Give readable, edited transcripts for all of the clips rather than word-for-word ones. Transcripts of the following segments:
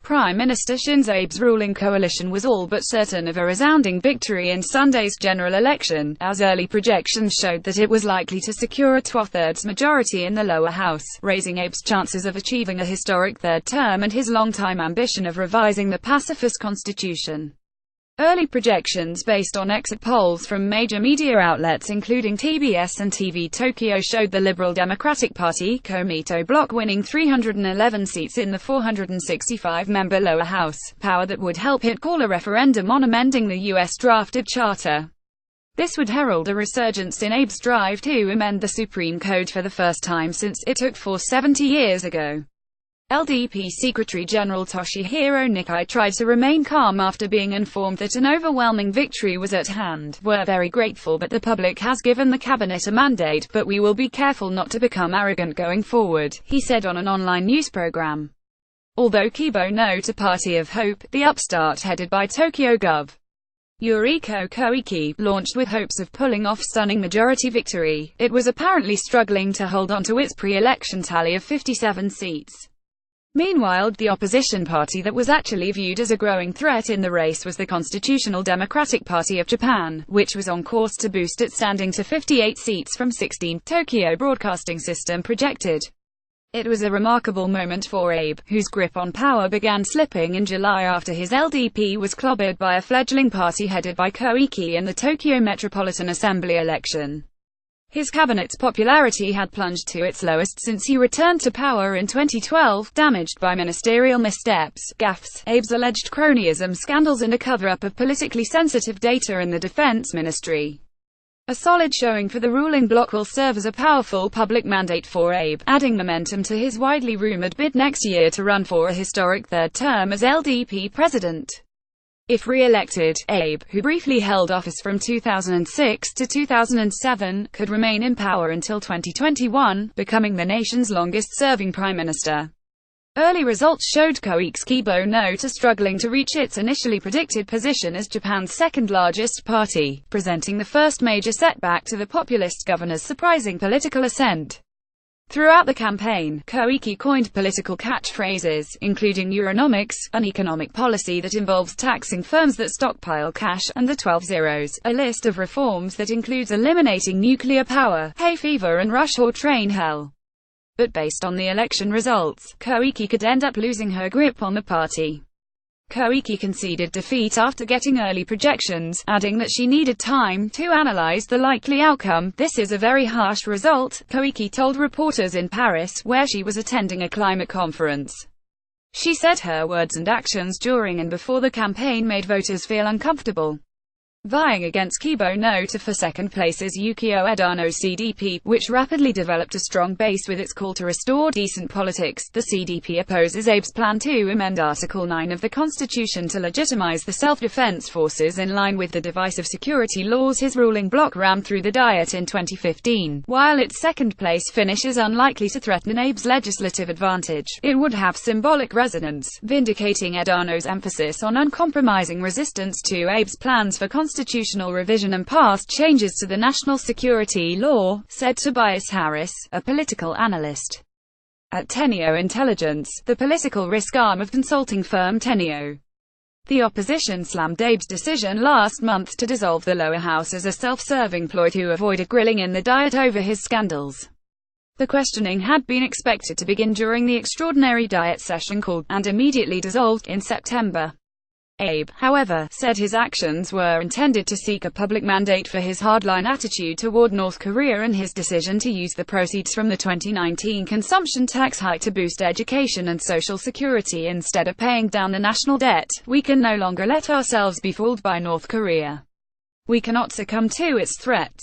Prime Minister Shinzo Abe's ruling coalition was all but certain of a resounding victory in Sunday's general election, as early projections showed that it was likely to secure a two-thirds majority in the lower house, raising Abe's chances of achieving a historic third term and his long-time ambition of revising the pacifist constitution. Early projections based on exit polls from major media outlets including TBS and TV Tokyo showed the Liberal Democratic Party Komito bloc winning 311 seats in the 465-member lower house, power that would help it call a referendum on amending the U.S. drafted charter. This would herald a resurgence in Abe's drive to amend the Supreme Code for the first time since it took force 70 years ago. LDP Secretary General Toshihiro Nikai tried to remain calm after being informed that an overwhelming victory was at hand. "We're very grateful that the public has given the cabinet a mandate, but we will be careful not to become arrogant going forward," he said on an online news program. Although Kibo no to Party of Hope, the upstart headed by Tokyo Gov. Yuriko Koike, launched with hopes of pulling off stunning majority victory, it was apparently struggling to hold on to its pre-election tally of 57 seats. Meanwhile, the opposition party that was actually viewed as a growing threat in the race was the Constitutional Democratic Party of Japan, which was on course to boost its standing to 58 seats from 16, Tokyo Broadcasting System projected. It was a remarkable moment for Abe, whose grip on power began slipping in July after his LDP was clobbered by a fledgling party headed by Koike in the Tokyo Metropolitan Assembly election. His cabinet's popularity had plunged to its lowest since he returned to power in 2012, damaged by ministerial missteps, gaffes, Abe's alleged cronyism scandals and a cover-up of politically sensitive data in the defense ministry. A solid showing for the ruling bloc will serve as a powerful public mandate for Abe, adding momentum to his widely rumored bid next year to run for a historic third term as LDP president. If re-elected, Abe, who briefly held office from 2006 to 2007, could remain in power until 2021, becoming the nation's longest-serving prime minister. Early results showed Koike's Kibo no to struggling to reach its initially predicted position as Japan's second-largest party, presenting the first major setback to the populist governor's surprising political ascent. Throughout the campaign, Koike coined political catchphrases, including Euronomics, an economic policy that involves taxing firms that stockpile cash, and the 12 Zeros, a list of reforms that includes eliminating nuclear power, hay fever and rush or train hell. But based on the election results, Koike could end up losing her grip on the party. Koike conceded defeat after getting early projections, adding that she needed time to analyze the likely outcome. "This is a very harsh result," Koike told reporters in Paris, where she was attending a climate conference. She said her words and actions during and before the campaign made voters feel uncomfortable. Vying against Kibo no to for second place is Yukio Edano's CDP, which rapidly developed a strong base with its call to restore decent politics. The CDP opposes Abe's plan to amend Article 9 of the Constitution to legitimize the self-defense forces in line with the divisive security laws his ruling bloc rammed through the Diet in 2015. While its second-place finish is unlikely to threaten Abe's legislative advantage, it would have symbolic resonance, vindicating Edano's emphasis on uncompromising resistance to Abe's plans for constitutional revision and past changes to the national security law, said Tobias Harris, a political analyst at Teneo Intelligence, the political risk arm of consulting firm Teneo. The opposition slammed Abe's decision last month to dissolve the lower house as a self-serving ploy to avoid a grilling in the Diet over his scandals. The questioning had been expected to begin during the extraordinary Diet session called, and immediately dissolved, in September. Abe, however, said his actions were intended to seek a public mandate for his hardline attitude toward North Korea and his decision to use the proceeds from the 2019 consumption tax hike to boost education and social security instead of paying down the national debt. "We can no longer let ourselves be fooled by North Korea. We cannot succumb to its threats.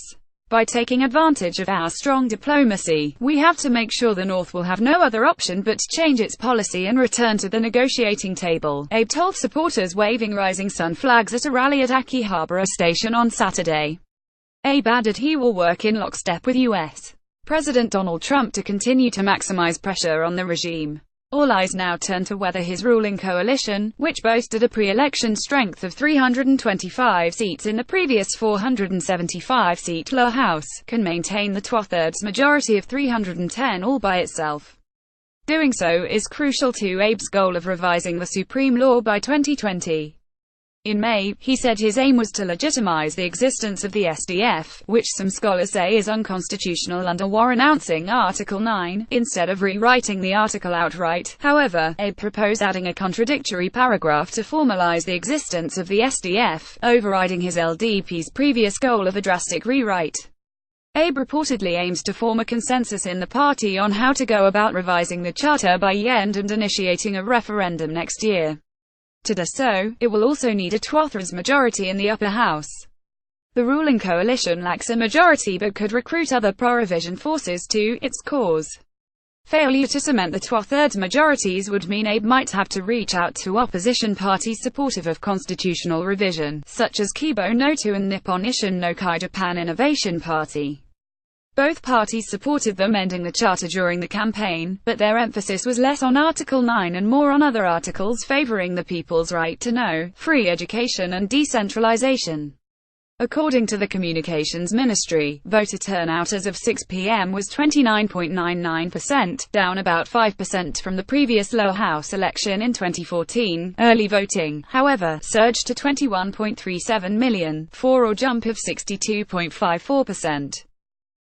By taking advantage of our strong diplomacy, we have to make sure the North will have no other option but to change its policy and return to the negotiating table," Abe told supporters waving Rising Sun flags at a rally at Akihabara Station on Saturday. Abe added he will work in lockstep with U.S. President Donald Trump to continue to maximize pressure on the regime. All eyes now turn to whether his ruling coalition, which boasted a pre-election strength of 325 seats in the previous 475-seat lower house, can maintain the two-thirds majority of 310 all by itself. Doing so is crucial to Abe's goal of revising the Supreme Law by 2020. In May, he said his aim was to legitimize the existence of the SDF, which some scholars say is unconstitutional under war, announcing Article 9, instead of rewriting the article outright. However, Abe proposed adding a contradictory paragraph to formalize the existence of the SDF, overriding his LDP's previous goal of a drastic rewrite. Abe reportedly aims to form a consensus in the party on how to go about revising the charter by year-end and initiating a referendum next year. To do so, it will also need a two-thirds majority in the upper house. The ruling coalition lacks a majority but could recruit other pro-revision forces to its cause. Failure to cement the two-thirds majorities would mean Abe might have to reach out to opposition parties supportive of constitutional revision, such as Kibo no-To and Nippon Ishin no Kai Japan Innovation Party. Both parties supported them ending the charter during the campaign, but their emphasis was less on Article 9 and more on other articles favoring the people's right to know, free education and decentralization. According to the Communications Ministry, voter turnout as of 6 p.m. was 29.99%, down about 5% from the previous lower house election in 2014. Early voting, however, surged to 21.37 million, a jump of 62.54%.